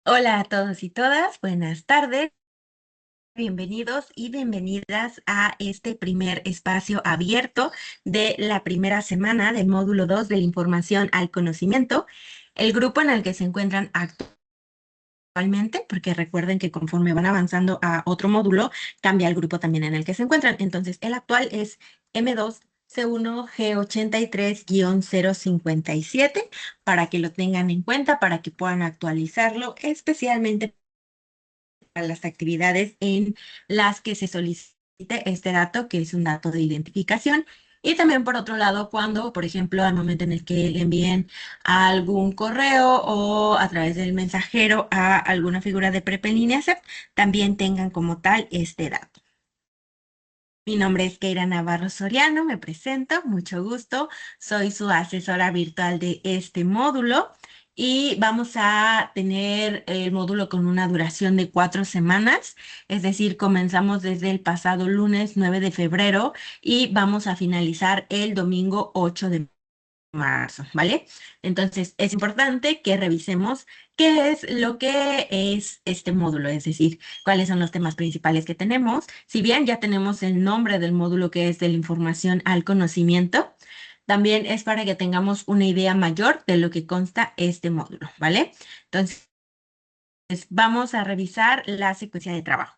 Hola a todos y todas, buenas tardes, bienvenidos y bienvenidas a este primer espacio abierto de la primera semana del módulo 2 de la información al conocimiento, el grupo en el que se encuentran actualmente, porque recuerden que conforme van avanzando a otro módulo, cambia el grupo también en el que se encuentran. Entonces, el actual es M2C1G83-057 para que lo tengan en cuenta, para que puedan actualizarlo, especialmente a las actividades en las que se solicite este dato, que es un dato de identificación. Y también, por otro lado, cuando, por ejemplo, al momento en el que le envíen algún correo o a través del mensajero a alguna figura de PREP en línea CEP, también tengan como tal este dato. Mi nombre es Keira Navarro Soriano, me presento, mucho gusto. Soy su asesora virtual de este módulo y vamos a tener el módulo con una duración de 4 semanas, es decir, comenzamos desde el pasado lunes 9 de febrero y vamos a finalizar el domingo 8 de marzo, ¿vale? Entonces, es importante que revisemos qué es lo que es este módulo, es decir, cuáles son los temas principales que tenemos. Si bien ya tenemos el nombre del módulo que es de la información al conocimiento, también es para que tengamos una idea mayor de lo que consta este módulo, ¿vale? Entonces, vamos a revisar la secuencia de trabajo.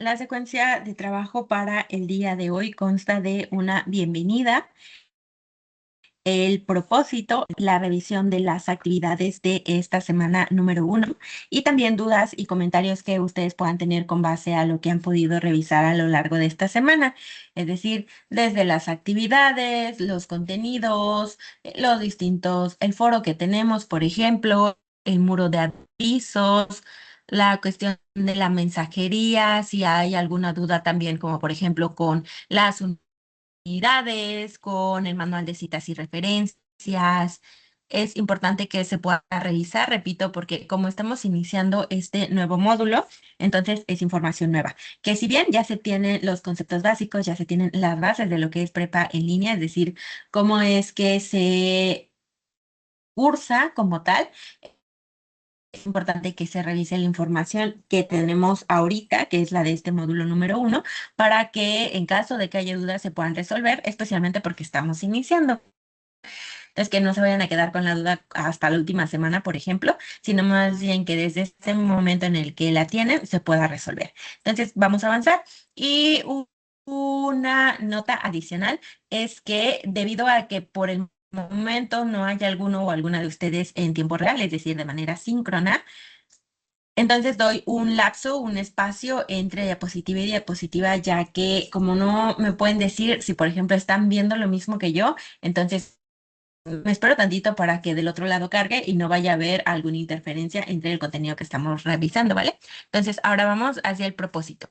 La secuencia de trabajo para el día de hoy consta de una bienvenida, el propósito, la revisión de las actividades de esta semana número 1 y también dudas y comentarios que ustedes puedan tener con base a lo que han podido revisar a lo largo de esta semana. Es decir, desde las actividades, los contenidos, los distintos, el foro que tenemos, por ejemplo, el muro de avisos, la cuestión de la mensajería, si hay alguna duda también, como por ejemplo con las unidades, con el manual de citas y referencias. Es importante que se pueda revisar, repito, porque como estamos iniciando este nuevo módulo, entonces es información nueva. Que si bien ya se tienen los conceptos básicos, ya se tienen las bases de lo que es prepa en línea, es decir, cómo es que se cursa como tal, es importante que se revise la información que tenemos ahorita, que es la de este módulo número 1, para que en caso de que haya dudas se puedan resolver, especialmente porque estamos iniciando. Entonces, que no se vayan a quedar con la duda hasta la última semana, por ejemplo, sino más bien que desde ese momento en el que la tienen se pueda resolver. Entonces, vamos a avanzar. Y una nota adicional es que debido a que por el momento no hay alguno o alguna de ustedes en tiempo real, es decir, de manera síncrona, entonces doy un lapso, un espacio entre diapositiva y diapositiva, ya que como no me pueden decir si, por ejemplo, están viendo lo mismo que yo, entonces me espero tantito para que del otro lado cargue y no vaya a haber alguna interferencia entre el contenido que estamos revisando, ¿vale? Entonces, ahora vamos hacia el propósito.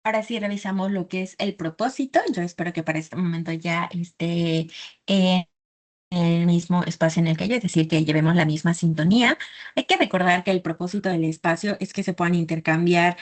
Ahora sí revisamos lo que es el propósito. Yo espero que para este momento ya esté en el mismo espacio en el que yo, es decir, que llevemos la misma sintonía. Hay que recordar que el propósito del espacio es que se puedan intercambiar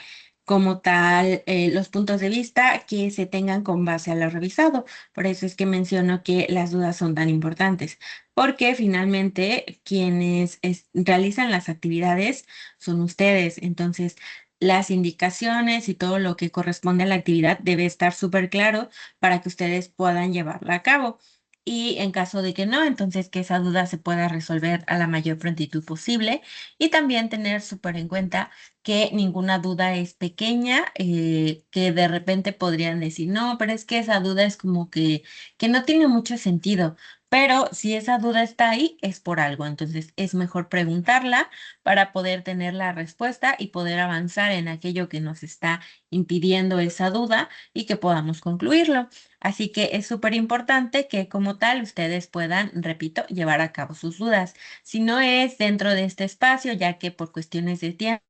como tal los puntos de vista que se tengan con base a lo revisado. Por eso es que menciono que las dudas son tan importantes, porque finalmente quienes realizan las actividades son ustedes. Entonces, las indicaciones y todo lo que corresponde a la actividad debe estar súper claro para que ustedes puedan llevarla a cabo. Y en caso de que no, entonces que esa duda se pueda resolver a la mayor prontitud posible y también tener súper en cuenta que ninguna duda es pequeña, que de repente podrían decir, no, pero es que esa duda es como que no tiene mucho sentido. Pero si esa duda está ahí, es por algo. Entonces es mejor preguntarla para poder tener la respuesta y poder avanzar en aquello que nos está impidiendo esa duda y que podamos concluirlo. Así que es súper importante que como tal ustedes puedan, repito, llevar a cabo sus dudas. Si no es dentro de este espacio, ya que por cuestiones de tiempo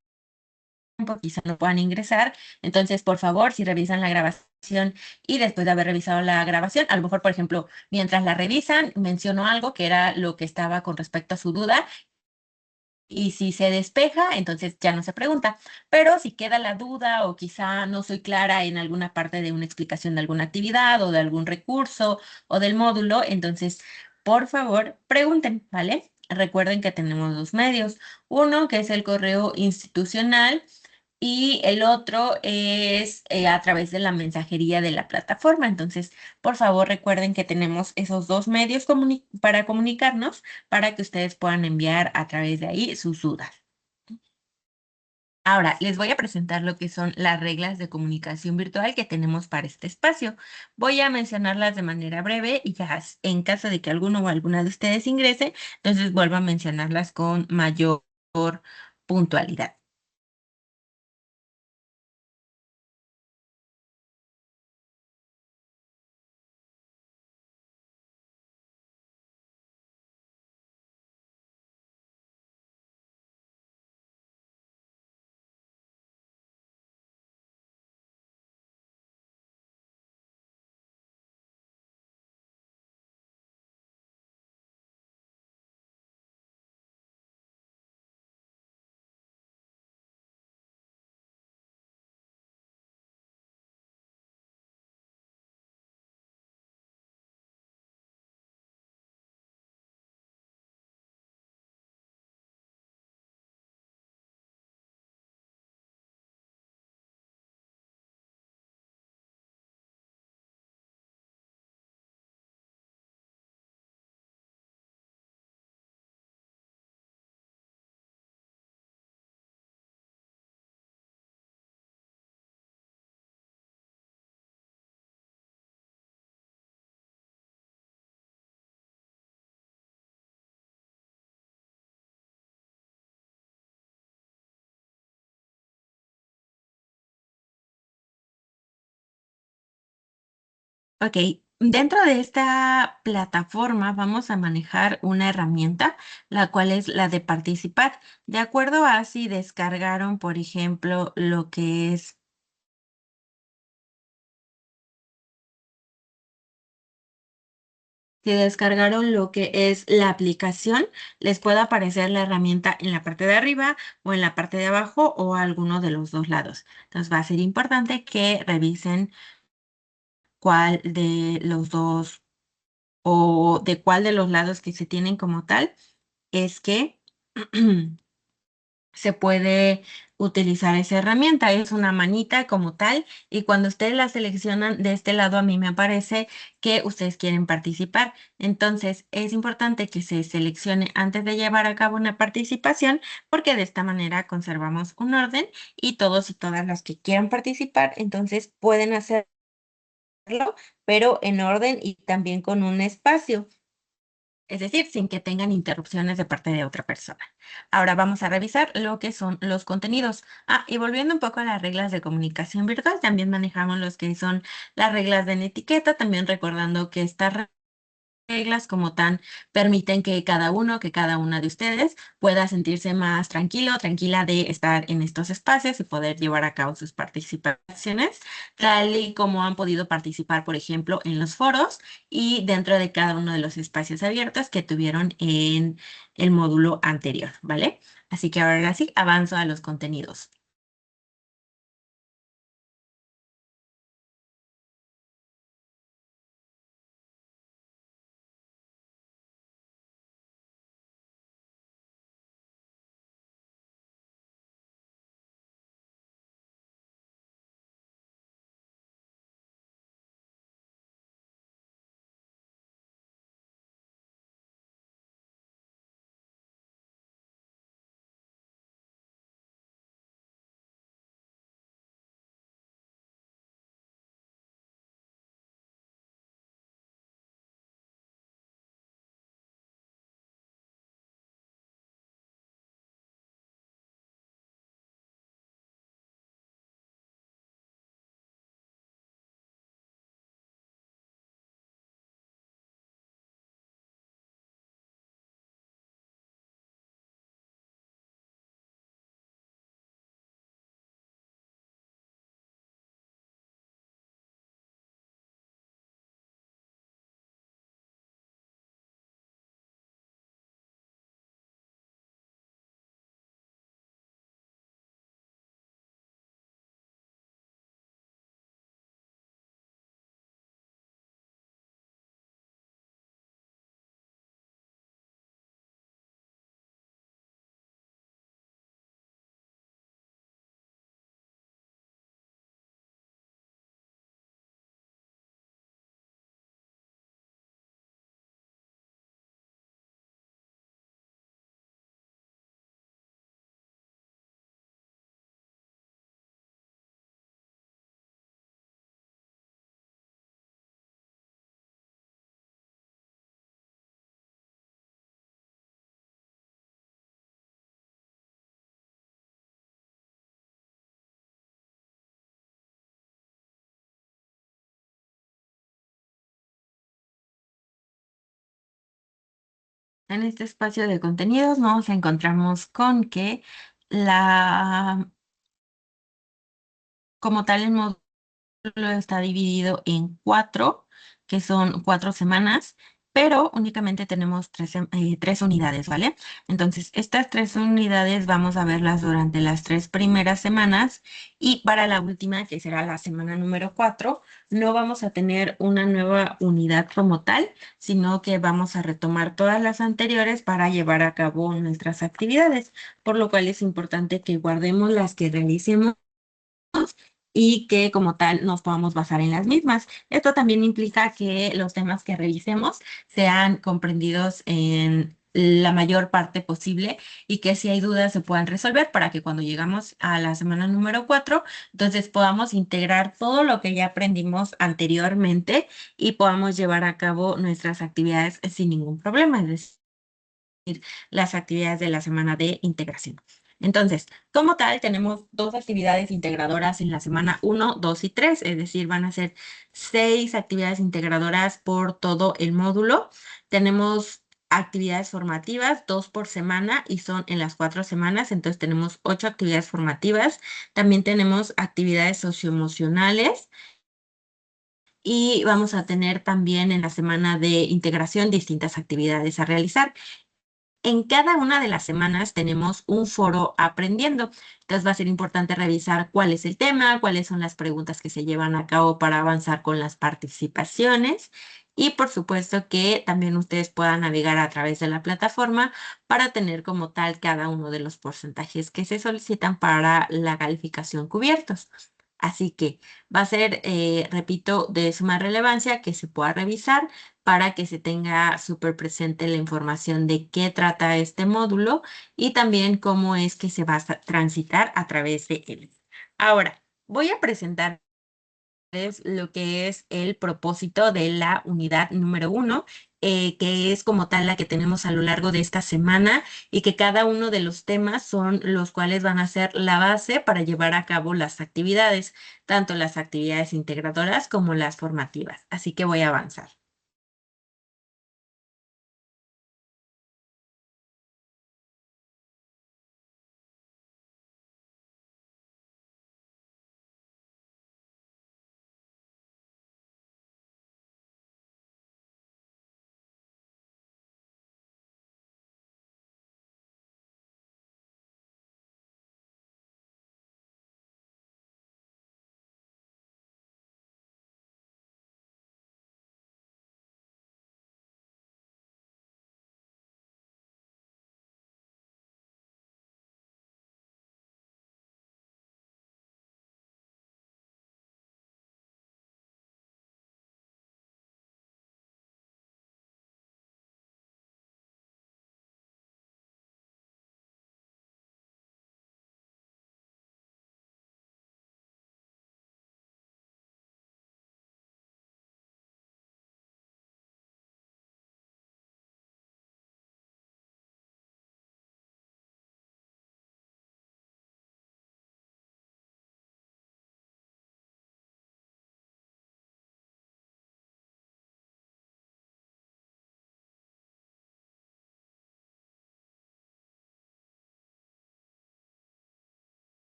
quizá no puedan ingresar, entonces por favor, si revisan la grabación y después de haber revisado la grabación, a lo mejor, por ejemplo, mientras la revisan, menciono algo que era lo que estaba con respecto a su duda y si se despeja, entonces ya no se pregunta. Pero si queda la duda o quizá no soy clara en alguna parte de una explicación de alguna actividad o de algún recurso o del módulo, entonces por favor pregunten, ¿vale? Recuerden que tenemos dos medios. Uno que es el correo institucional y el otro es a través de la mensajería de la plataforma. Entonces, por favor, recuerden que tenemos esos dos medios para comunicarnos para que ustedes puedan enviar a través de ahí sus dudas. Ahora, les voy a presentar lo que son las reglas de comunicación virtual que tenemos para este espacio. Voy a mencionarlas de manera breve y ya en caso de que alguno o alguna de ustedes ingrese, entonces vuelvo a mencionarlas con mayor puntualidad. Ok, dentro de esta plataforma vamos a manejar una herramienta, la cual es la de participar. De acuerdo a si descargaron, por ejemplo, lo que es, si descargaron lo que es la aplicación, les puede aparecer la herramienta en la parte de arriba o en la parte de abajo o a alguno de los dos lados. Entonces va a ser importante que revisen cuál de los dos o de cuál de los lados que se tienen como tal es que se puede utilizar esa herramienta. Es una manita como tal y cuando ustedes la seleccionan de este lado a mí me aparece que ustedes quieren participar. Entonces es importante que se seleccione antes de llevar a cabo una participación porque de esta manera conservamos un orden y todos y todas las que quieran participar entonces pueden hacerlo, pero en orden y también con un espacio. Es decir, sin que tengan interrupciones de parte de otra persona. Ahora vamos a revisar lo que son los contenidos. Ah, y volviendo un poco a las reglas de comunicación virtual, también manejamos los que son las reglas de etiqueta, también recordando que estas reglas como tan permiten que cada uno, que cada una de ustedes pueda sentirse más tranquilo, tranquila de estar en estos espacios y poder llevar a cabo sus participaciones, tal y como han podido participar, por ejemplo, en los foros y dentro de cada uno de los espacios abiertos que tuvieron en el módulo anterior, ¿vale? Así que ahora sí, avanzo a los contenidos. En este espacio de contenidos nos encontramos con que la, como tal, el módulo está dividido en cuatro, que son 4 semanas, pero únicamente tenemos tres unidades, ¿vale? Entonces, estas 3 unidades vamos a verlas durante las 3 primeras semanas y para la última, que será la semana número 4, no vamos a tener una nueva unidad como tal, sino que vamos a retomar todas las anteriores para llevar a cabo nuestras actividades, por lo cual es importante que guardemos las que realicemos y que como tal nos podamos basar en las mismas. Esto también implica que los temas que revisemos sean comprendidos en la mayor parte posible y que si hay dudas se puedan resolver para que cuando llegamos a la semana número 4, entonces podamos integrar todo lo que ya aprendimos anteriormente y podamos llevar a cabo nuestras actividades sin ningún problema. Es decir, las actividades de la semana de integración. Entonces, como tal, tenemos 2 actividades integradoras en la semana 1, 2 y 3, es decir, van a ser 6 actividades integradoras por todo el módulo. Tenemos actividades formativas, 2 por semana y son en las 4 semanas, entonces tenemos 8 actividades formativas. También tenemos actividades socioemocionales y vamos a tener también en la semana de integración distintas actividades a realizar. En cada una de las semanas tenemos un foro aprendiendo. Entonces va a ser importante revisar cuál es el tema, cuáles son las preguntas que se llevan a cabo para avanzar con las participaciones y por supuesto que también ustedes puedan navegar a través de la plataforma para tener como tal cada uno de los porcentajes que se solicitan para la calificación cubiertos. Así que va a ser, repito, de suma relevancia que se pueda revisar para que se tenga súper presente la información de qué trata este módulo y también cómo es que se va a transitar a través de él. Ahora, voy a presentarles lo que es el propósito de la unidad número 1, que es como tal la que tenemos a lo largo de esta semana y que cada uno de los temas son los cuales van a ser la base para llevar a cabo las actividades, tanto las actividades integradoras como las formativas. Así que voy a avanzar.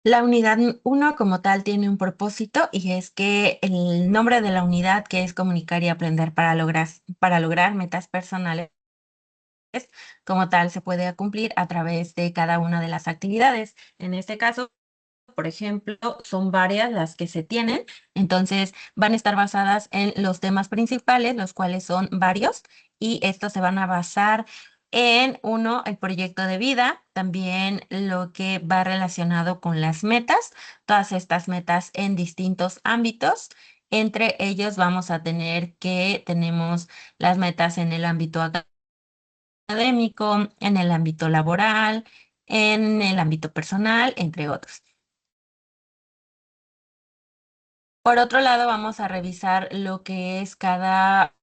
La unidad uno como tal tiene un propósito y es que el nombre de la unidad, que es comunicar y aprender para lograr metas personales, como tal se puede cumplir a través de cada una de las actividades. En este caso, por ejemplo, son varias las que se tienen, entonces van a estar basadas en los temas principales, los cuales son varios, y estos se van a basar en uno, el proyecto de vida, también lo que va relacionado con las metas, todas estas metas en distintos ámbitos. Entre ellos vamos a tener que tenemos las metas en el ámbito académico, en el ámbito laboral, en el ámbito personal, entre otros. Por otro lado, vamos a revisar lo que es cada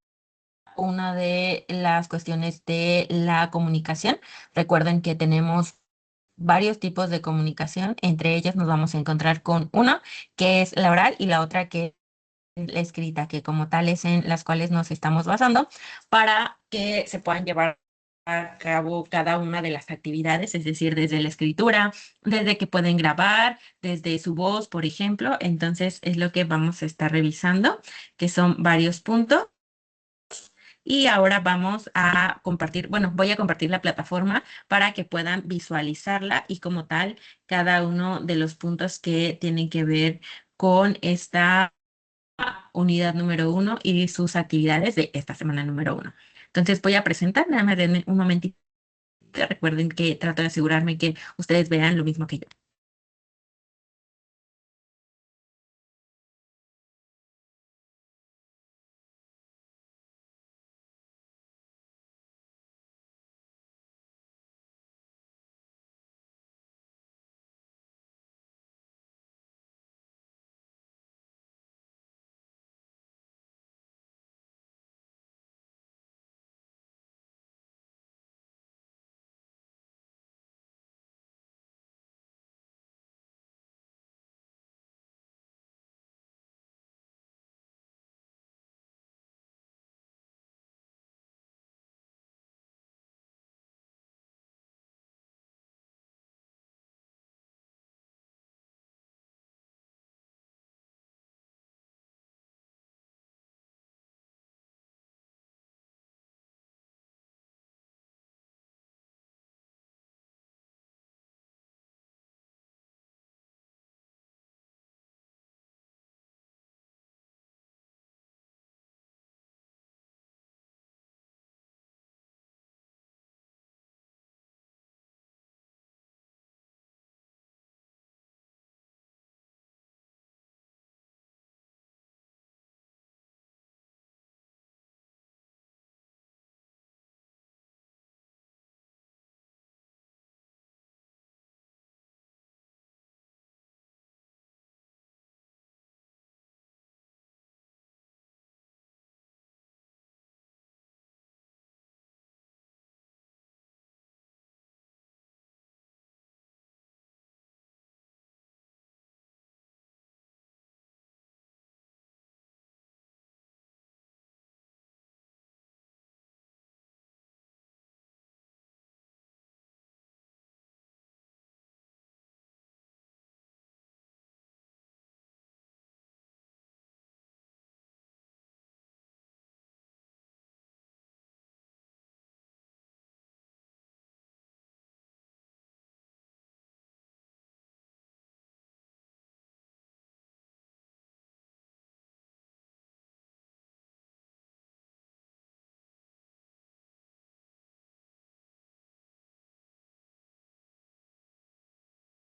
una de las cuestiones de la comunicación. Recuerden que tenemos varios tipos de comunicación. Entre ellas nos vamos a encontrar con una que es la oral y la otra que es la escrita, que como tales en las cuales nos estamos basando para que se puedan llevar a cabo cada una de las actividades, es decir, desde la escritura, desde que pueden grabar, desde su voz, por ejemplo. Entonces es lo que vamos a estar revisando, que son varios puntos. Y ahora vamos a compartir, bueno, voy a compartir la plataforma para que puedan visualizarla y como tal cada uno de los puntos que tienen que ver con esta unidad número uno y sus actividades de esta semana número uno. Entonces voy a presentar, nada más denme un momentito. Recuerden que trato de asegurarme que ustedes vean lo mismo que yo.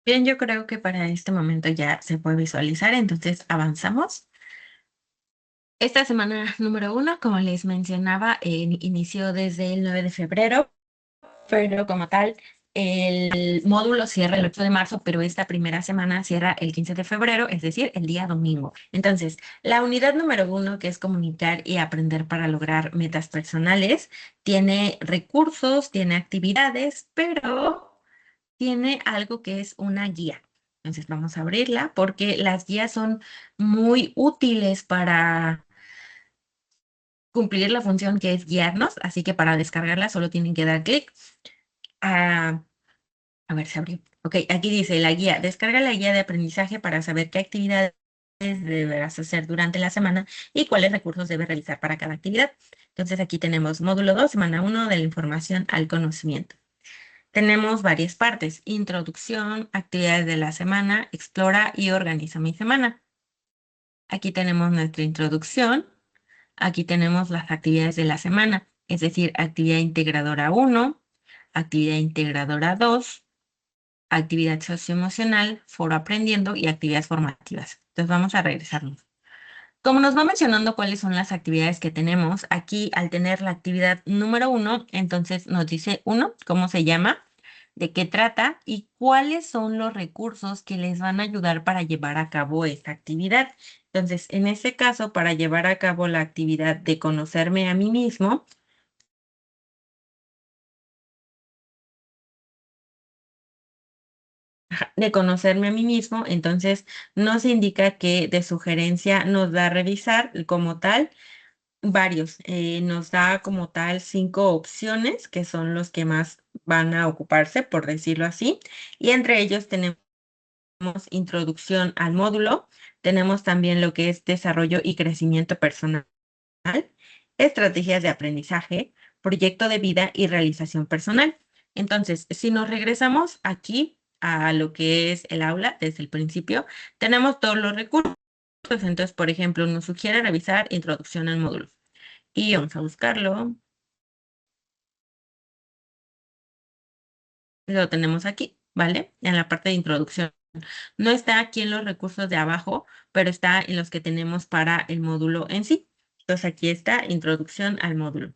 Bien, yo creo que para este momento ya se puede visualizar, entonces avanzamos. Esta semana número uno, como les mencionaba, inició desde el 9 de febrero, pero como tal, el módulo cierra el 8 de marzo, pero esta primera semana cierra el 15 de febrero, es decir, el día domingo. Entonces, la unidad número uno, que es comunicar y aprender para lograr metas personales, tiene recursos, tiene actividades, pero tiene algo que es una guía. Entonces, vamos a abrirla porque las guías son muy útiles para cumplir la función que es guiarnos, así que para descargarla solo tienen que dar clic a, a ver, se abrió. Ok, aquí dice la guía. Descarga la guía de aprendizaje para saber qué actividades deberás hacer durante la semana y cuáles recursos debes realizar para cada actividad. Entonces aquí tenemos módulo 2, semana 1 de la información al conocimiento. Tenemos varias partes: introducción, actividades de la semana, explora y organiza mi semana. Aquí tenemos nuestra introducción. Aquí tenemos las actividades de la semana, es decir, actividad integradora 1, actividad integradora 2, actividad socioemocional, foro aprendiendo y actividades formativas. Entonces vamos a regresarnos. Como nos va mencionando cuáles son las actividades que tenemos, aquí al tener la actividad número 1, entonces nos dice 1, cómo se llama, de qué trata y cuáles son los recursos que les van a ayudar para llevar a cabo esta actividad. Entonces, en este caso, para llevar a cabo la actividad de conocerme a mí mismo, entonces nos indica que de sugerencia nos da a revisar como tal varios. Nos da como tal 5 opciones que son los que más van a ocuparse, por decirlo así. Y entre ellos tenemos introducción al módulo, tenemos también lo que es desarrollo y crecimiento personal, estrategias de aprendizaje, proyecto de vida y realización personal. Entonces, si nos regresamos aquí a lo que es el aula desde el principio, tenemos todos los recursos. Entonces, por ejemplo, nos sugiere revisar introducción al módulo. Y vamos a buscarlo. Lo tenemos aquí, ¿vale? En la parte de introducción. No está aquí en los recursos de abajo, pero está en los que tenemos para el módulo en sí. Entonces aquí está introducción al módulo.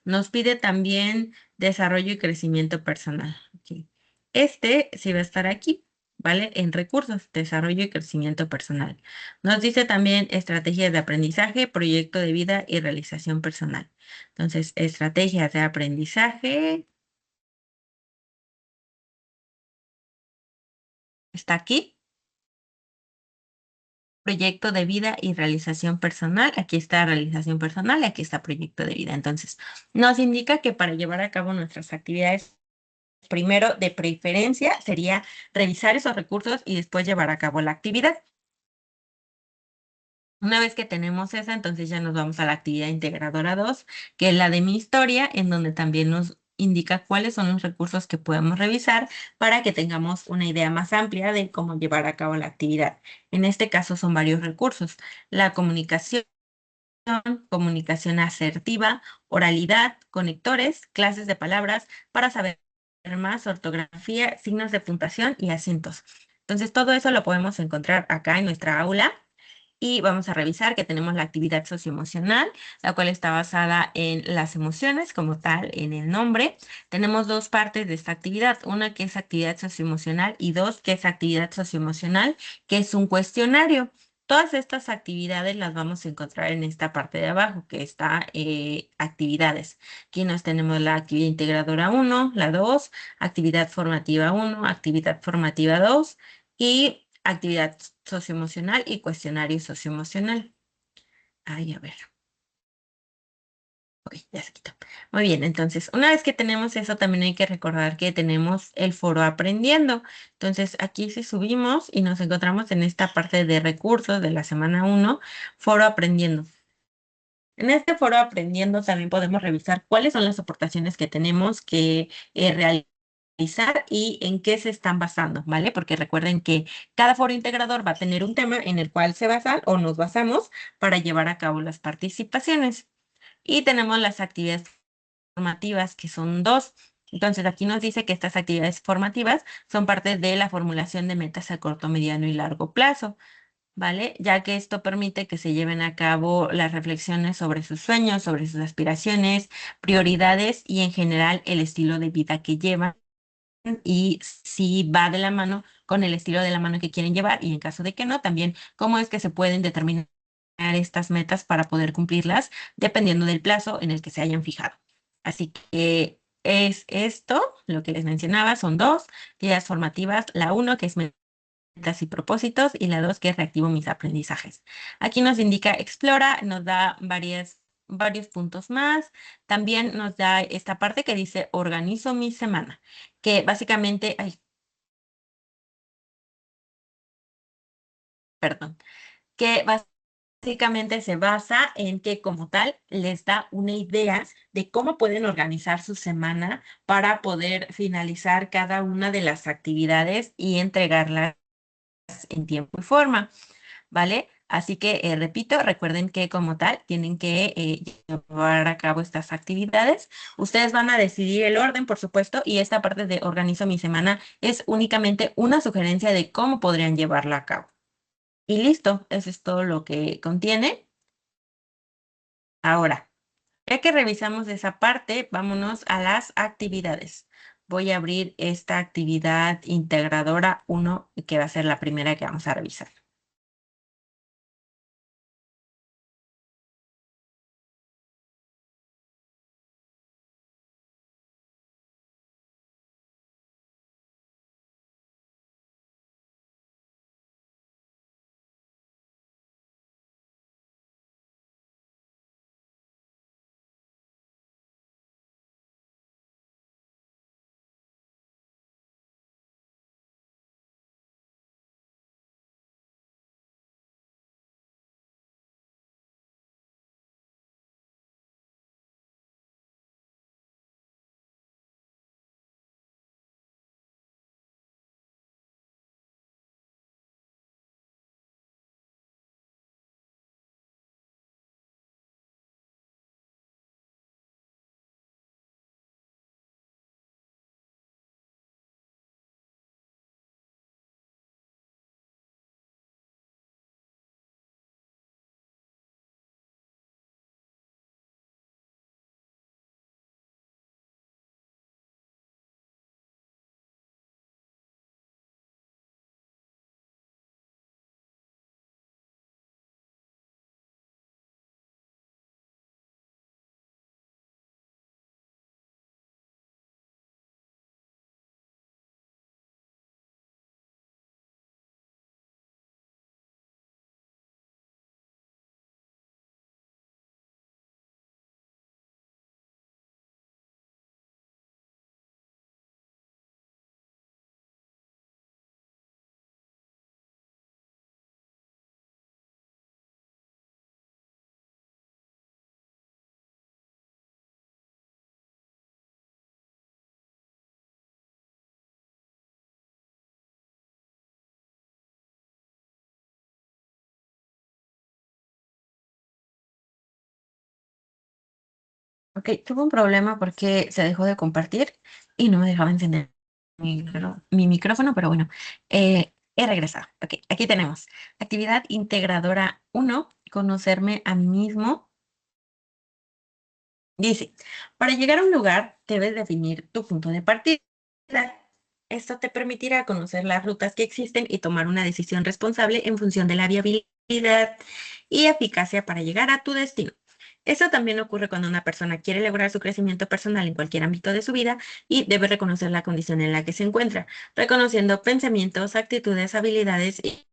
Nos pide también desarrollo y crecimiento personal. Ok. Este sí va a estar aquí, ¿vale? En recursos, desarrollo y crecimiento personal. Nos dice también estrategias de aprendizaje, proyecto de vida y realización personal. Entonces, estrategias de aprendizaje está aquí. Proyecto de vida y realización personal. Aquí está realización personal y aquí está proyecto de vida. Entonces, nos indica que para llevar a cabo nuestras actividades, primero de preferencia sería revisar esos recursos y después llevar a cabo la actividad. Una vez que tenemos esa, entonces ya nos vamos a la actividad integradora 2, que es la de mi historia, en donde también nos indica cuáles son los recursos que podemos revisar para que tengamos una idea más amplia de cómo llevar a cabo la actividad. En este caso son varios recursos: la comunicación, comunicación asertiva, oralidad, conectores, clases de palabras para saber más, ortografía, signos de puntuación y acentos. Entonces, todo eso lo podemos encontrar acá en nuestra aula. Y vamos a revisar que tenemos la actividad socioemocional, la cual está basada en las emociones como tal, en el nombre. Tenemos dos partes de esta actividad: una que es actividad socioemocional y dos que es actividad socioemocional, que es un cuestionario. Todas estas actividades las vamos a encontrar en esta parte de abajo, que está actividades. Aquí nos tenemos la actividad integradora 1, la 2, actividad formativa 1, actividad formativa 2 y actividad socioemocional y cuestionario socioemocional. Ay, a ver. Ok, ya se quitó. Muy bien, entonces, una vez que tenemos eso, también hay que recordar que tenemos el foro aprendiendo. Entonces, aquí si subimos y nos encontramos en esta parte de recursos de la semana 1, foro aprendiendo. En este foro aprendiendo también podemos revisar cuáles son las aportaciones que tenemos que realizar y en qué se están basando, ¿vale? Porque recuerden que cada foro integrador va a tener un tema en el cual se basan o nos basamos para llevar a cabo las participaciones. Y tenemos las actividades formativas, que son dos. Entonces, aquí nos dice que estas actividades formativas son parte de la formulación de metas a corto, mediano y largo plazo, ¿vale? Ya que esto permite que se lleven a cabo las reflexiones sobre sus sueños, sobre sus aspiraciones, prioridades y en general el estilo de vida que llevan y si va de la mano con el estilo de la mano que quieren llevar y en caso de que no, también cómo es que se pueden determinar estas metas para poder cumplirlas dependiendo del plazo en el que se hayan fijado. Así que es esto, lo que les mencionaba, son dos guías formativas: la uno que es metas y propósitos y la 2 que es reactivo mis aprendizajes. Aquí nos indica explora, nos da varias varios puntos más. También nos da esta parte que dice organizo mi semana, que básicamente, ay, perdón, que básicamente se basa en que como tal les da una idea de cómo pueden organizar su semana para poder finalizar cada una de las actividades y entregarlas en tiempo y forma, ¿vale? Así que, repito, recuerden que como tal tienen que llevar a cabo estas actividades. Ustedes van a decidir el orden, por supuesto, y esta parte de organizo mi semana es únicamente una sugerencia de cómo podrían llevarla a cabo. Y listo, eso es todo lo que contiene. Ahora, ya que revisamos esa parte, vámonos a las actividades. Voy a abrir esta actividad integradora uno, que va a ser la primera que vamos a revisar. Ok, tuve un problema porque se dejó de compartir y no me dejaba encender mi micrófono, pero bueno, he regresado. Ok, aquí tenemos actividad integradora uno, conocerme a mí mismo. Dice, para llegar a un lugar debes definir tu punto de partida. Esto te permitirá conocer las rutas que existen y tomar una decisión responsable en función de la viabilidad y eficacia para llegar a tu destino. Esto también ocurre cuando una persona quiere lograr su crecimiento personal en cualquier ámbito de su vida y debe reconocer la condición en la que se encuentra, reconociendo pensamientos, actitudes, habilidades y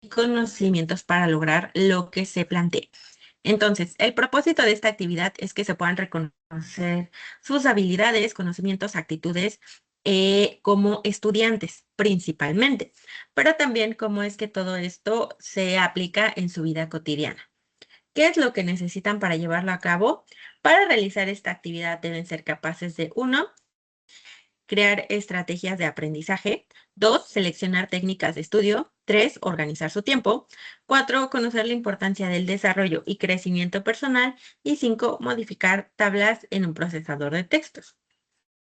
conocimientos para lograr lo que se plantea. Entonces, el propósito de esta actividad es que se puedan reconocer sus habilidades, conocimientos, actitudes como estudiantes principalmente, pero también cómo es que todo esto se aplica en su vida cotidiana. ¿Qué es lo que necesitan para llevarlo a cabo? Para realizar esta actividad deben ser capaces de, uno, crear estrategias de aprendizaje. 2, seleccionar técnicas de estudio. 3, organizar su tiempo. 4, conocer la importancia del desarrollo y crecimiento personal. Y 5, modificar tablas en un procesador de textos.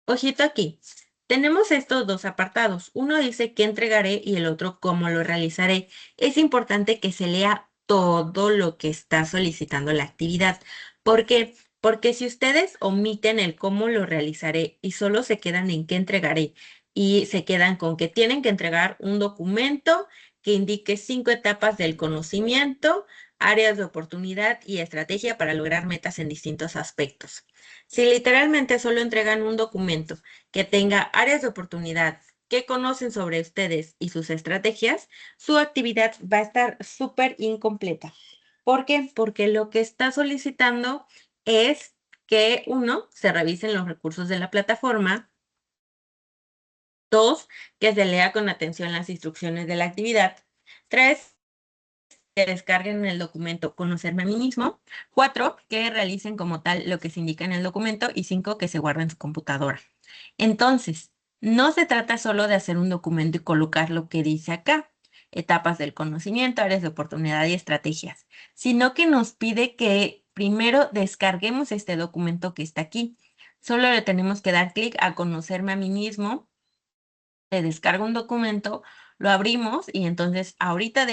Ojito aquí. Tenemos estos dos apartados. Uno dice qué entregaré y el otro cómo lo realizaré. Es importante que se lea todo lo que está solicitando la actividad. ¿Por qué? Porque si ustedes omiten el cómo lo realizaré y solo se quedan en qué entregaré y se quedan con que tienen que entregar un documento que indique 5 etapas del conocimiento, áreas de oportunidad y estrategia para lograr metas en distintos aspectos. Si literalmente solo entregan un documento que tenga áreas de oportunidad, que conocen sobre ustedes y sus estrategias, su actividad va a estar súper incompleta. ¿Por qué? Porque lo que está solicitando es que uno, se revisen los recursos de la plataforma. Dos, que se lea con atención las instrucciones de la actividad. Tres, que descarguen el documento Conocerme a mí mismo. Cuatro, que realicen como tal lo que se indica en el documento. Y cinco, que se guarden en su computadora. Entonces, no se trata solo de hacer un documento y colocar lo que dice acá, etapas del conocimiento, áreas de oportunidad y estrategias, sino que nos pide que primero descarguemos este documento que está aquí. Solo le tenemos que dar clic a Conocerme a mí mismo, se descarga un documento, lo abrimos y entonces ahorita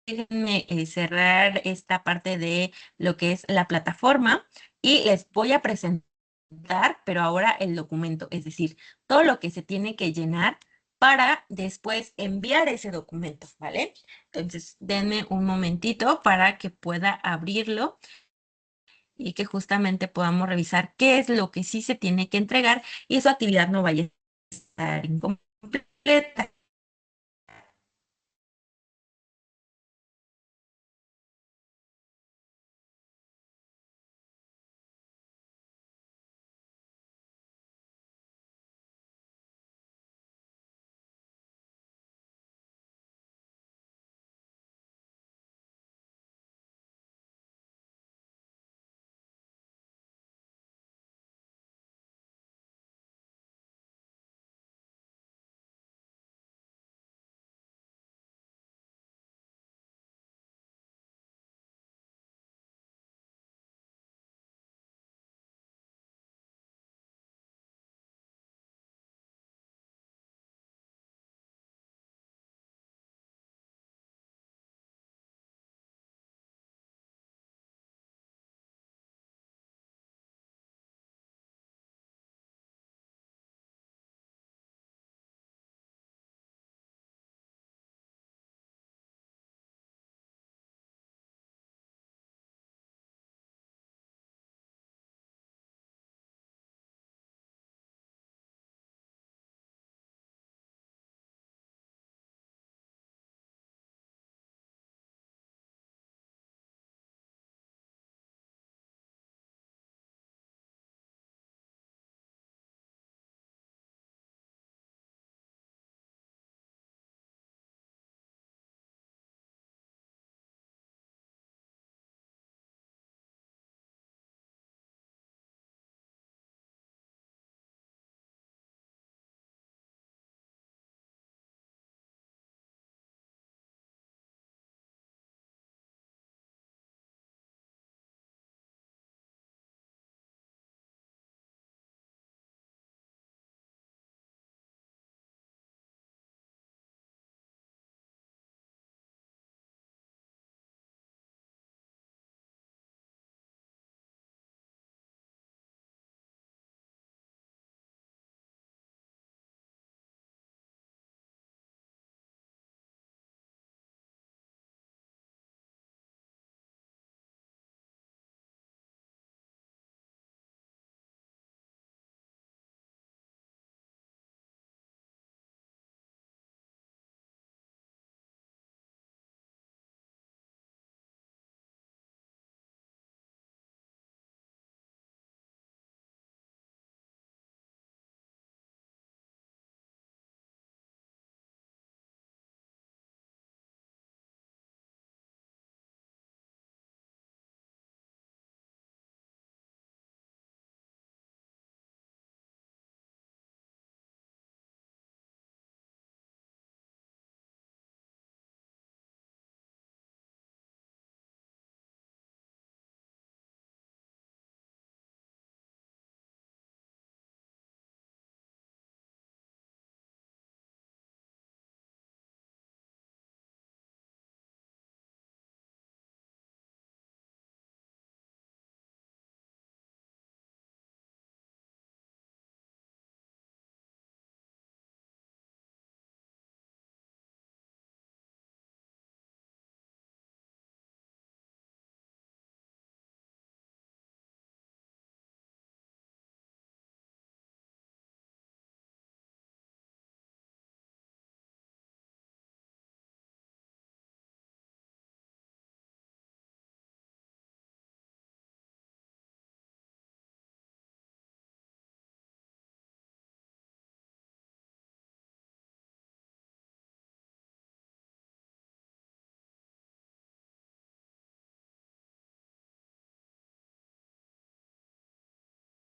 déjenme cerrar esta parte de lo que es la plataforma y les voy a presentar, pero ahora el documento, es decir, todo lo que se tiene que llenar para después enviar ese documento, ¿vale? Entonces, denme un momentito para que pueda abrirlo y que justamente podamos revisar qué es lo que sí se tiene que entregar y su actividad no vaya a estar incompleta.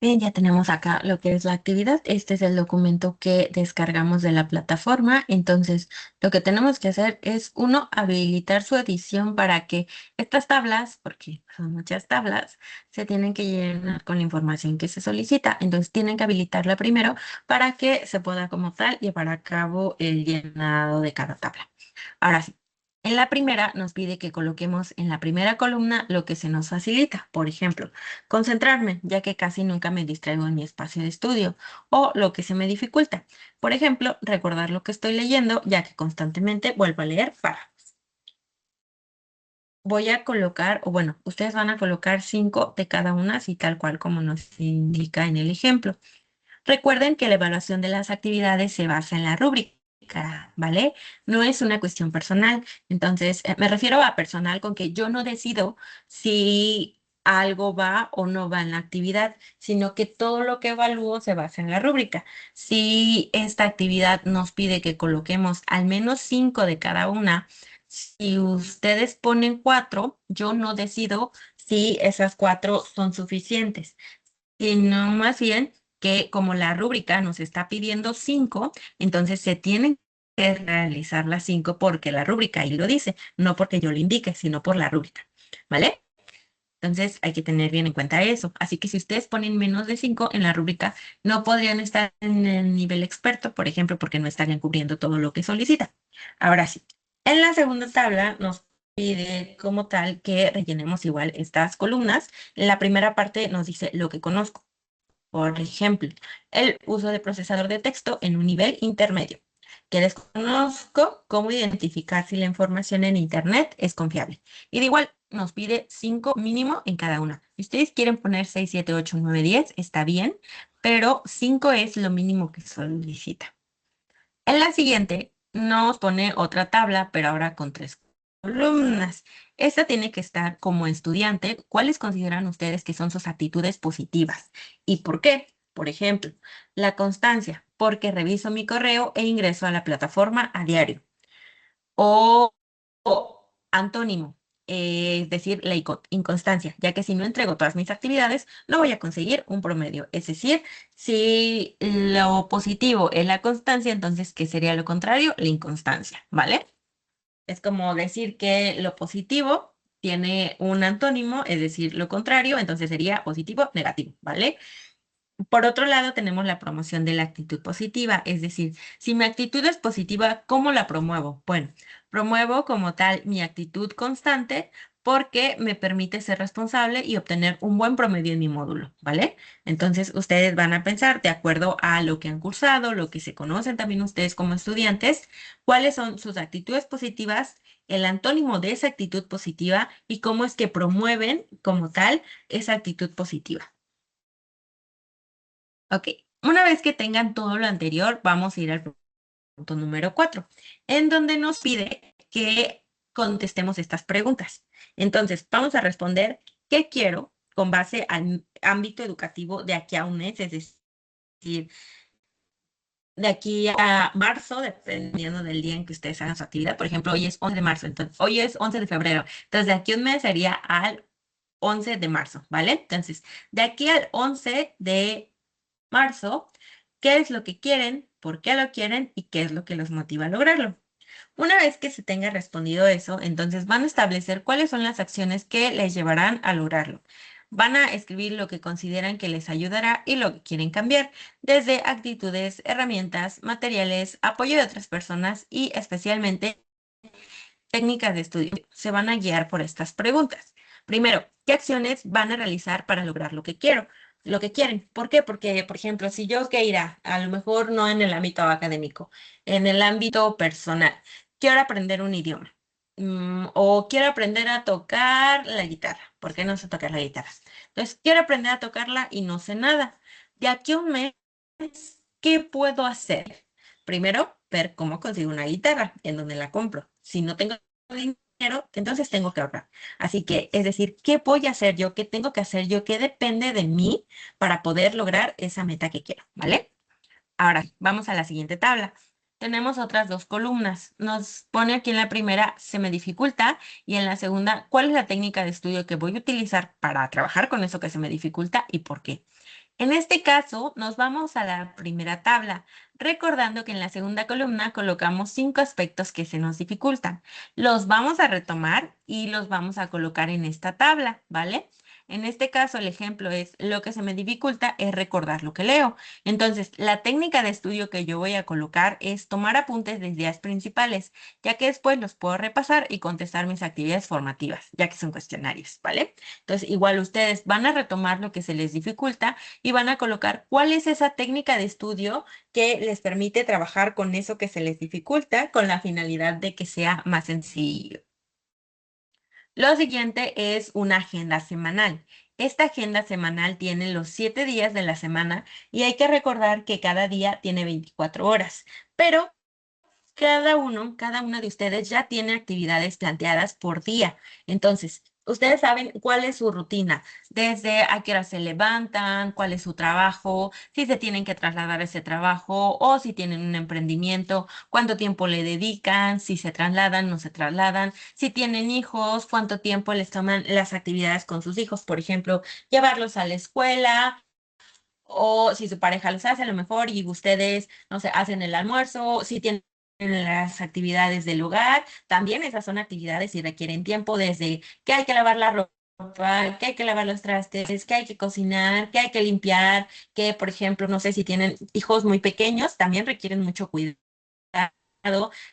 Bien, ya tenemos acá lo que es la actividad. Este es el documento que descargamos de la plataforma. Entonces, lo que tenemos que hacer es, uno, habilitar su edición para que estas tablas, porque son muchas tablas, se tienen que llenar con la información que se solicita. Entonces, tienen que habilitarla primero para que se pueda como tal llevar a cabo el llenado de cada tabla. Ahora sí. En la primera nos pide que coloquemos en la primera columna lo que se nos facilita. Por ejemplo, concentrarme, ya que casi nunca me distraigo en mi espacio de estudio, o lo que se me dificulta. Por ejemplo, recordar lo que estoy leyendo, ya que constantemente vuelvo a leer para. Voy a colocar, o bueno, ustedes van a colocar 5 de cada una, así tal cual como nos indica en el ejemplo. Recuerden que la evaluación de las actividades se basa en la rúbrica, ¿vale? No es una cuestión personal. Entonces, me refiero a personal con que yo no decido si algo va o no va en la actividad, sino que todo lo que evalúo se basa en la rúbrica. Si esta actividad nos pide que coloquemos al menos 5 de cada una, si ustedes ponen 4, yo no decido si esas 4 son suficientes, sino más bien que como la rúbrica nos está pidiendo 5, entonces se tienen que realizar las 5 porque la rúbrica ahí lo dice, no porque yo lo indique, sino por la rúbrica, ¿vale? Entonces hay que tener bien en cuenta eso. Así que si ustedes ponen menos de 5 en la rúbrica, no podrían estar en el nivel experto, por ejemplo, porque no estarían cubriendo todo lo que solicita. Ahora sí, en la segunda tabla nos pide como tal que rellenemos igual estas columnas. En la primera parte nos dice lo que conozco. Por ejemplo, el uso de procesador de texto en un nivel intermedio, que desconozco cómo identificar si la información en Internet es confiable. Y de igual, nos pide 5 mínimo en cada una. Si ustedes quieren poner 6, 7, 8, 9, 10, está bien, pero 5 es lo mínimo que solicita. En la siguiente nos pone otra tabla, pero ahora con 3 columnas. Esta tiene que estar como estudiante. ¿Cuáles consideran ustedes que son sus actitudes positivas? ¿Y por qué? Por ejemplo, la constancia, porque reviso mi correo e ingreso a la plataforma a diario. O antónimo, es decir, la inconstancia, ya que si no entrego todas mis actividades, no voy a conseguir un promedio. Es decir, si lo positivo es la constancia, entonces, ¿qué sería lo contrario? La inconstancia, ¿vale? Es como decir que lo positivo tiene un antónimo, es decir, lo contrario, entonces sería positivo, negativo, ¿vale? Por otro lado, tenemos la promoción de la actitud positiva, es decir, si mi actitud es positiva, ¿cómo la promuevo? Bueno, promuevo como tal mi actitud constante porque me permite ser responsable y obtener un buen promedio en mi módulo, ¿vale? Entonces, ustedes van a pensar, de acuerdo a lo que han cursado, lo que se conocen también ustedes como estudiantes, cuáles son sus actitudes positivas, el antónimo de esa actitud positiva y cómo es que promueven como tal esa actitud positiva. Ok, una vez que tengan todo lo anterior, vamos a ir al punto número 4, en donde nos pide que contestemos estas preguntas. Entonces, vamos a responder qué quiero con base al ámbito educativo de aquí a un mes, es decir, de aquí a marzo, dependiendo del día en que ustedes hagan su actividad. Por ejemplo, hoy es 11 de marzo, entonces, hoy es 11 de febrero. Entonces, de aquí a un mes sería al 11 de marzo, ¿vale? Entonces, de aquí al 11 de marzo, qué es lo que quieren, por qué lo quieren y qué es lo que los motiva a lograrlo. Una vez que se tenga respondido eso, entonces van a establecer cuáles son las acciones que les llevarán a lograrlo. Van a escribir lo que consideran que les ayudará y lo que quieren cambiar, desde actitudes, herramientas, materiales, apoyo de otras personas y especialmente técnicas de estudio. Se van a guiar por estas preguntas. Primero, ¿qué acciones van a realizar para lograr lo que quiero? Lo que quieren. ¿Por qué? Porque, por ejemplo, si yo, Keira, a lo mejor no en el ámbito académico, en el ámbito personal, quiero aprender un idioma. O quiero aprender a tocar la guitarra. ¿Por qué no sé tocar la guitarra? Entonces, quiero aprender a tocarla y no sé nada. De aquí a un mes, ¿qué puedo hacer? Primero, ver cómo consigo una guitarra, en donde la compro. Si no tengo dinero, entonces tengo que ahorrar. Así que, es decir, ¿qué voy a hacer yo? ¿Qué tengo que hacer yo? ¿Qué depende de mí para poder lograr esa meta que quiero? ¿Vale? Ahora, vamos a la siguiente tabla. Tenemos otras dos columnas. Nos pone aquí en la primera, se me dificulta, y en la segunda, ¿cuál es la técnica de estudio que voy a utilizar para trabajar con eso que se me dificulta y por qué? En este caso, nos vamos a la primera tabla, recordando que en la segunda columna colocamos 5 aspectos que se nos dificultan. Los vamos a retomar y los vamos a colocar en esta tabla, ¿vale? En este caso, el ejemplo es, lo que se me dificulta es recordar lo que leo. Entonces, la técnica de estudio que yo voy a colocar es tomar apuntes de ideas principales, ya que después los puedo repasar y contestar mis actividades formativas, ya que son cuestionarios, ¿vale? Entonces, igual ustedes van a retomar lo que se les dificulta y van a colocar cuál es esa técnica de estudio que les permite trabajar con eso que se les dificulta con la finalidad de que sea más sencillo. Lo siguiente es una agenda semanal. Esta agenda semanal tiene los 7 días de la semana y hay que recordar que cada día tiene 24 horas, pero cada una de ustedes ya tiene actividades planteadas por día. Entonces, ustedes saben cuál es su rutina, desde a qué hora se levantan, cuál es su trabajo, si se tienen que trasladar a ese trabajo o si tienen un emprendimiento, cuánto tiempo le dedican, si se trasladan, no se trasladan, si tienen hijos, cuánto tiempo les toman las actividades con sus hijos, por ejemplo, llevarlos a la escuela o si su pareja los hace a lo mejor y ustedes, no sé, hacen el almuerzo, si tienen las actividades del hogar, también esas son actividades y requieren tiempo desde que hay que lavar la ropa, que hay que lavar los trastes, que hay que cocinar, que hay que limpiar, que por ejemplo, no sé si tienen hijos muy pequeños, también requieren mucho cuidado.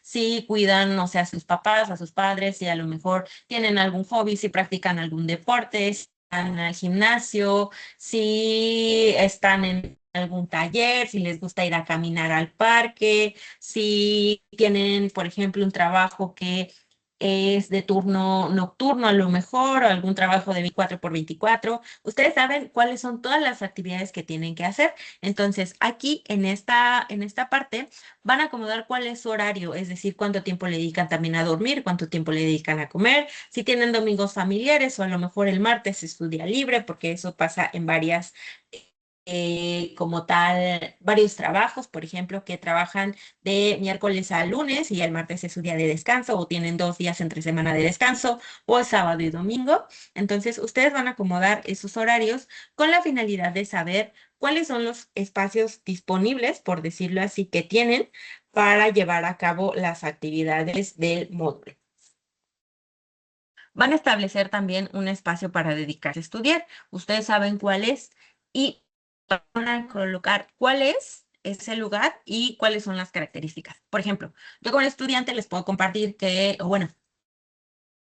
Si cuidan, no sé, a sus papás, a sus padres, si a lo mejor tienen algún hobby, si practican algún deporte, si van al gimnasio, si están en algún taller, si les gusta ir a caminar al parque, si tienen, por ejemplo, un trabajo que es de turno nocturno a lo mejor, o algún trabajo de 24 por 24. Ustedes saben cuáles son todas las actividades que tienen que hacer. Entonces, aquí en esta parte van a acomodar cuál es su horario, es decir, cuánto tiempo le dedican también a dormir, cuánto tiempo le dedican a comer, si tienen domingos familiares o a lo mejor el martes es su día libre, porque eso pasa en varias, como tal, varios trabajos, por ejemplo, que trabajan de miércoles a lunes y el martes es su día de descanso, o tienen 2 días entre semana de descanso, o es sábado y domingo. Entonces, ustedes van a acomodar esos horarios con la finalidad de saber cuáles son los espacios disponibles, por decirlo así, que tienen para llevar a cabo las actividades del módulo. Van a establecer también un espacio para dedicarse a estudiar. Ustedes saben cuál es y van a colocar cuál es ese lugar y cuáles son las características. Por ejemplo, yo como estudiante les puedo compartir que, o bueno,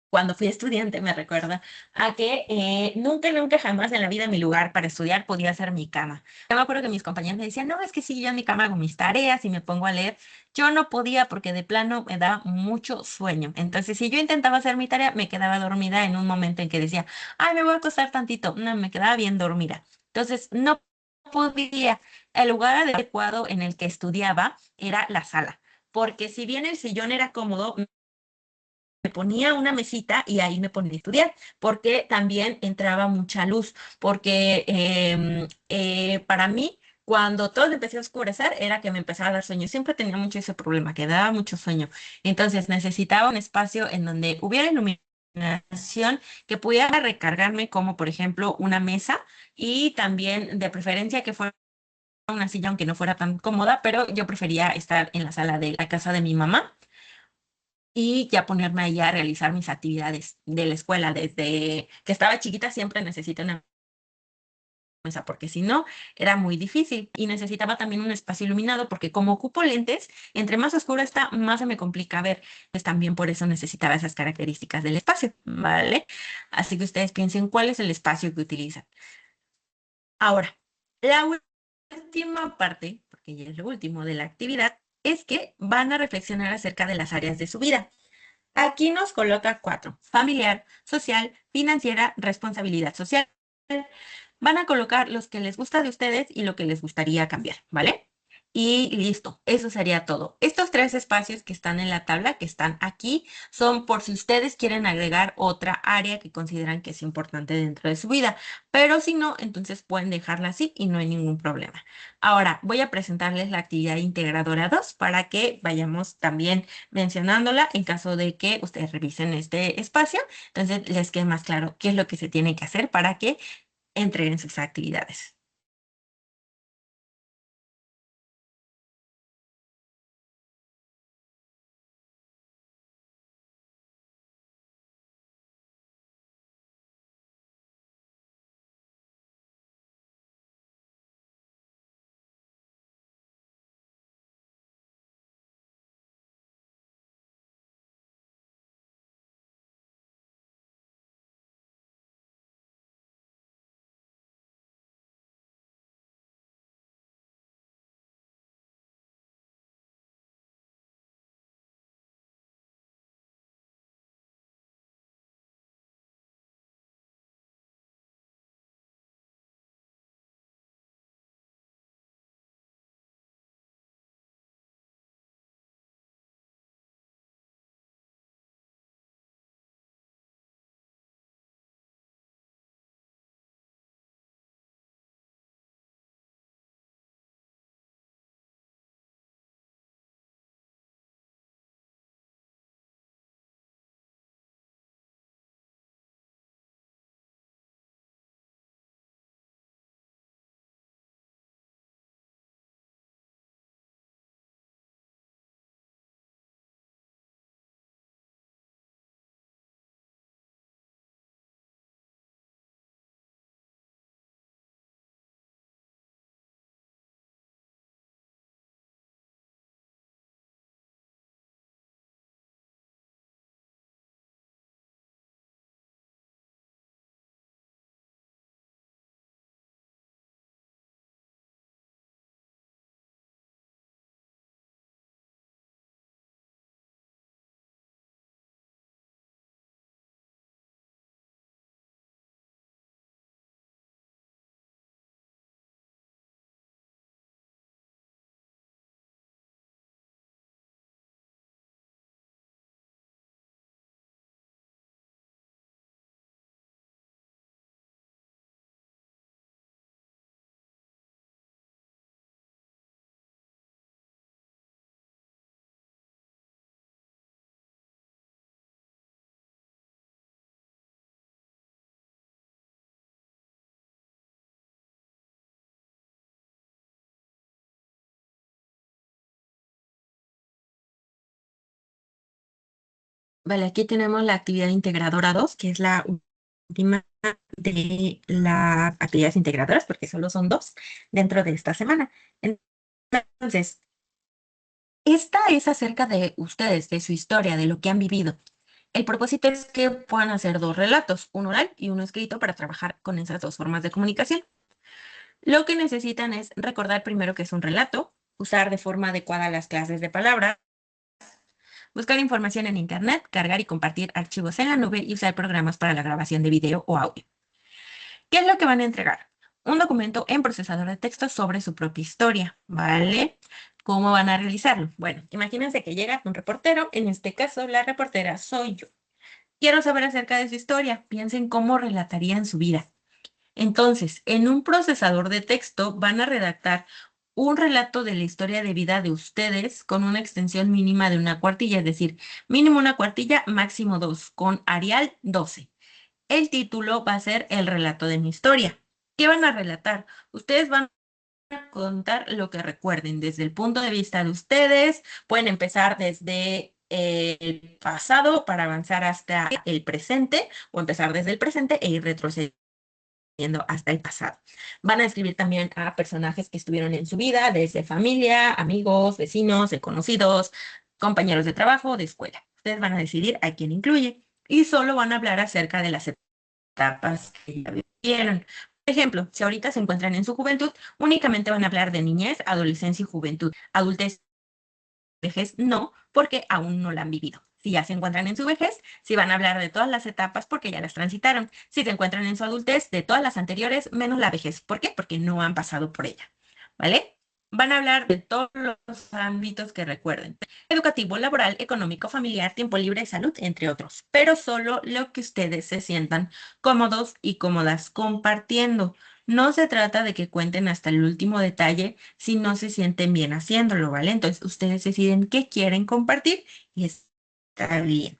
cuando fui estudiante me recuerda a que nunca jamás en la vida mi lugar para estudiar podía ser mi cama. Yo me acuerdo que mis compañeros me decían, no, es que sí, yo en mi cama hago mis tareas y me pongo a leer. Yo no podía porque de plano me da mucho sueño. Entonces, si yo intentaba hacer mi tarea, me quedaba dormida en un momento en que decía, ay, me voy a acostar tantito. No, me quedaba bien dormida. Entonces, no podía. El lugar adecuado en el que estudiaba era la sala, porque si bien el sillón era cómodo, me ponía una mesita y ahí me ponía a estudiar, porque también entraba mucha luz, porque para mí, cuando todo empecé a oscurecer, era que me empezaba a dar sueño. Siempre tenía mucho ese problema, que daba mucho sueño. Entonces necesitaba un espacio en donde hubiera iluminación, que pudiera recargarme, como por ejemplo una mesa, y también de preferencia que fuera una silla, aunque no fuera tan cómoda, pero yo prefería estar en la sala de la casa de mi mamá y ya ponerme ahí a realizar mis actividades de la escuela. Desde que estaba chiquita siempre necesité una mesa porque si no era muy difícil y necesitaba también un espacio iluminado porque como ocupo lentes, entre más oscuro está, más se me complica ver. Pues también por eso necesitaba esas características del espacio, ¿vale? Así que ustedes piensen cuál es el espacio que utilizan. Ahora, la última parte, porque ya es lo último de la actividad, es que van a reflexionar acerca de las áreas de su vida. Aquí nos coloca 4: familiar, social, financiera, responsabilidad social. Van a colocar los que les gusta de ustedes y lo que les gustaría cambiar, ¿vale? Y listo, eso sería todo. Estos 3 espacios que están en la tabla, que están aquí, son por si ustedes quieren agregar otra área que consideran que es importante dentro de su vida, pero si no, entonces pueden dejarla así y no hay ningún problema. Ahora voy a presentarles la actividad integradora 2 para que vayamos también mencionándola en caso de que ustedes revisen este espacio, entonces les quede más claro qué es lo que se tiene que hacer para que entreguen sus actividades. Vale, aquí tenemos la actividad integradora 2, que es la última de las actividades integradoras, porque solo son dos dentro de esta semana. Entonces, esta es acerca de ustedes, de su historia, de lo que han vivido. El propósito es que puedan hacer dos relatos, uno oral y uno escrito, para trabajar con esas dos formas de comunicación. Lo que necesitan es recordar primero que es un relato, usar de forma adecuada las clases de palabras, buscar información en Internet, cargar y compartir archivos en la nube y usar programas para la grabación de video o audio. ¿Qué es lo que van a entregar? Un documento en procesador de texto sobre su propia historia, ¿vale? ¿Cómo van a realizarlo? Bueno, imagínense que llega un reportero, en este caso la reportera soy yo. Quiero saber acerca de su historia, piensen cómo relatarían su vida. Entonces, en un procesador de texto van a redactar un relato de la historia de vida de ustedes con una extensión mínima de una cuartilla, es decir, mínimo una cuartilla, máximo dos, con Arial 12. El título va a ser El relato de mi historia. ¿Qué van a relatar? Ustedes van a contar lo que recuerden desde el punto de vista de ustedes. Pueden empezar desde el pasado para avanzar hasta el presente o empezar desde el presente e ir retrocediendo hasta el pasado. Van a describir también a personajes que estuvieron en su vida, desde familia, amigos, vecinos, conocidos, compañeros de trabajo, de escuela. Ustedes van a decidir a quién incluye y solo van a hablar acerca de las etapas que ya vivieron. Por ejemplo, si ahorita se encuentran en su juventud, únicamente van a hablar de niñez, adolescencia y juventud. Adultez, vejez no, porque aún no la han vivido. Si ya se encuentran en su vejez, sí van a hablar de todas las etapas porque ya las transitaron. Si se encuentran en su adultez, de todas las anteriores, menos la vejez. ¿Por qué? Porque no han pasado por ella. ¿Vale? Van a hablar de todos los ámbitos que recuerden. Educativo, laboral, económico, familiar, tiempo libre, salud, entre otros. Pero solo lo que ustedes se sientan cómodos y cómodas compartiendo. No se trata de que cuenten hasta el último detalle si no se sienten bien haciéndolo, ¿vale? Entonces, ustedes deciden qué quieren compartir y está bien.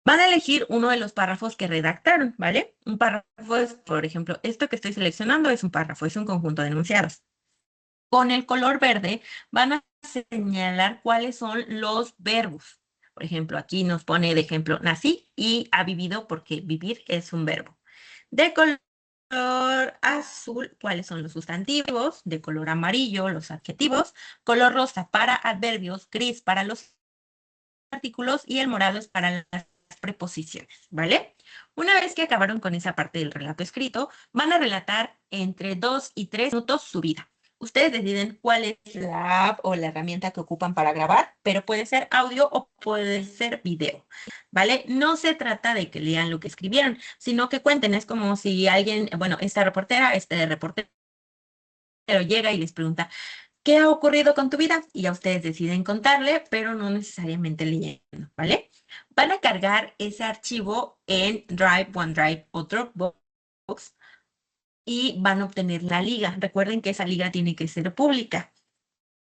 Van a elegir uno de los párrafos que redactaron, ¿vale? Un párrafo es, por ejemplo, esto que estoy seleccionando es un párrafo, es un conjunto de enunciados. Con el color verde van a señalar cuáles son los verbos. Por ejemplo, aquí nos pone de ejemplo, nací y ha vivido porque vivir es un verbo. De color azul, ¿cuáles son los sustantivos? De color amarillo, los adjetivos. Color rosa para adverbios, gris para los artículos y el morado es para las preposiciones, ¿vale? Una vez que acabaron con esa parte del relato escrito, van a relatar entre 2 y 3 minutos su vida. Ustedes deciden cuál es la app o la herramienta que ocupan para grabar, pero puede ser audio o puede ser video, ¿vale? No se trata de que lean lo que escribieron, sino que cuenten. Es como si alguien, bueno, esta reportera, este reportero llega y les pregunta, ¿qué ha ocurrido con tu vida? Y ya ustedes deciden contarle, pero no necesariamente leyendo, ¿vale? Van a cargar ese archivo en Drive, OneDrive o Dropbox y van a obtener la liga. Recuerden que esa liga tiene que ser pública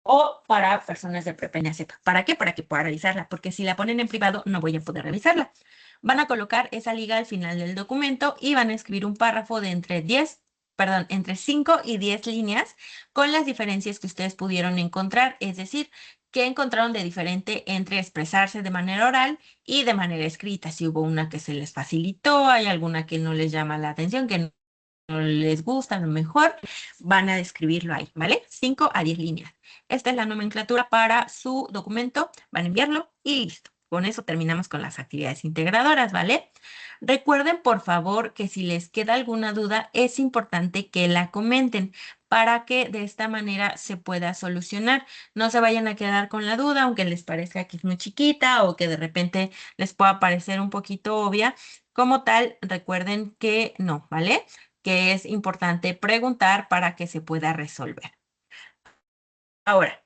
o para personas de prepeña sepa. ¿Para qué? Para que pueda revisarla, porque si la ponen en privado no voy a poder revisarla. Van a colocar esa liga al final del documento y van a escribir un párrafo de entre 5 y 10 líneas con las diferencias que ustedes pudieron encontrar, es decir, qué encontraron de diferente entre expresarse de manera oral y de manera escrita. Si hubo una que se les facilitó, hay alguna que no les llama la atención, que no les gusta, a lo mejor van a describirlo ahí, ¿vale? 5 a 10 líneas. Esta es la nomenclatura para su documento, van a enviarlo y listo. Con eso terminamos con las actividades integradoras, ¿vale? Recuerden, por favor, que si les queda alguna duda, es importante que la comenten para que de esta manera se pueda solucionar. No se vayan a quedar con la duda, aunque les parezca que es muy chiquita o que de repente les pueda parecer un poquito obvia. Como tal, recuerden que no, ¿vale? Que es importante preguntar para que se pueda resolver. Ahora,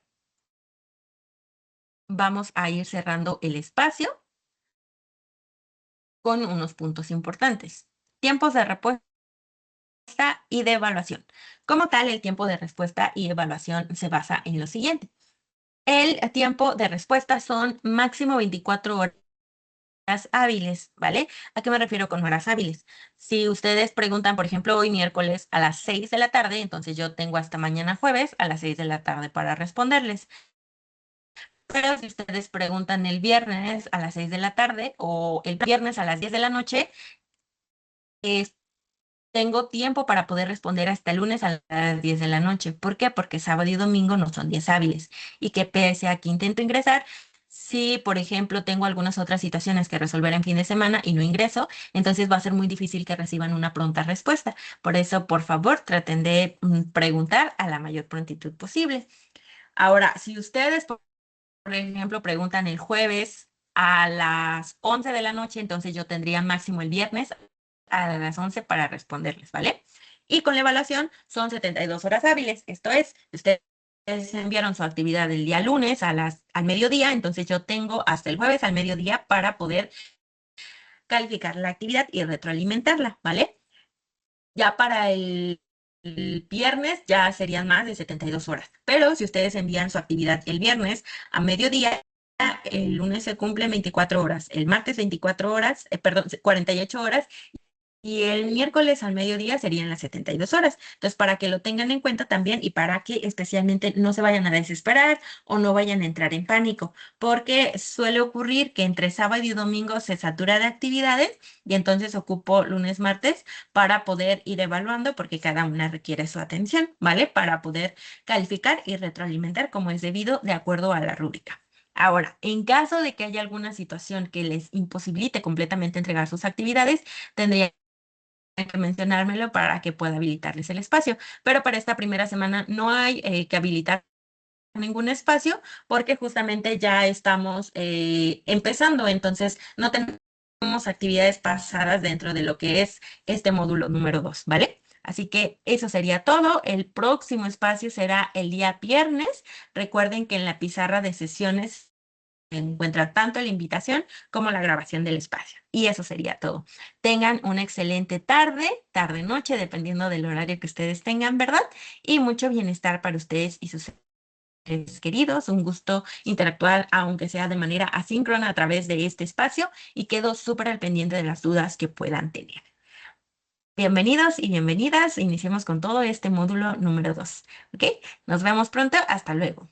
vamos a ir cerrando el espacio con unos puntos importantes. Tiempos de respuesta y de evaluación. Como tal, el tiempo de respuesta y evaluación se basa en lo siguiente. El tiempo de respuesta son máximo 24 horas hábiles, ¿vale? ¿A qué me refiero con horas hábiles? Si ustedes preguntan, por ejemplo, hoy miércoles a las 6 de la tarde, entonces yo tengo hasta mañana jueves a las 6 de la tarde para responderles. Pero si ustedes preguntan el viernes a las 6 de la tarde o el viernes a las 10 de la noche, es- tengo tiempo para poder responder hasta el lunes a las 10 de la noche. ¿Por qué? Porque sábado y domingo no son días hábiles. Y que pese a que intento ingresar, si, por ejemplo, tengo algunas otras situaciones que resolver en fin de semana y no ingreso, entonces va a ser muy difícil que reciban una pronta respuesta. Por eso, por favor, traten de preguntar a la mayor prontitud posible. Ahora, si ustedes, por ejemplo, preguntan el jueves a las 11 de la noche, entonces yo tendría máximo el viernes a las 11 para responderles, ¿vale? Y con la evaluación son 72 horas hábiles. Esto es, ustedes enviaron su actividad el día lunes al mediodía, entonces yo tengo hasta el jueves al mediodía para poder calificar la actividad y retroalimentarla, ¿vale? Ya para el viernes ya serían más de 72 horas. Pero si ustedes envían su actividad el viernes a mediodía, el lunes se cumplen 24 horas, el martes 24 horas, perdón, 48 horas y el miércoles al mediodía serían las 72 horas. Entonces, para que lo tengan en cuenta también y para que especialmente no se vayan a desesperar o no vayan a entrar en pánico, porque suele ocurrir que entre sábado y domingo se satura de actividades y entonces ocupo lunes, martes para poder ir evaluando porque cada una requiere su atención, ¿vale? Para poder calificar y retroalimentar como es debido de acuerdo a la rúbrica. Ahora, en caso de que haya alguna situación que les imposibilite completamente entregar sus actividades, tendría que mencionármelo para que pueda habilitarles el espacio. Pero para esta primera semana no hay que habilitar ningún espacio porque justamente ya estamos empezando, entonces no tenemos actividades pasadas dentro de lo que es este módulo número 2, ¿vale? Así que eso sería todo. El próximo espacio será el día viernes. Recuerden que en la pizarra de sesiones encuentra tanto la invitación como la grabación del espacio. Y eso sería todo. Tengan una excelente tarde, tarde-noche, dependiendo del horario que ustedes tengan, ¿verdad? Y mucho bienestar para ustedes y sus seres queridos. Un gusto interactuar, aunque sea de manera asíncrona a través de este espacio y quedo súper al pendiente de las dudas que puedan tener. Bienvenidos y bienvenidas. Iniciemos con todo este módulo número 2. ¿Ok? Nos vemos pronto. Hasta luego.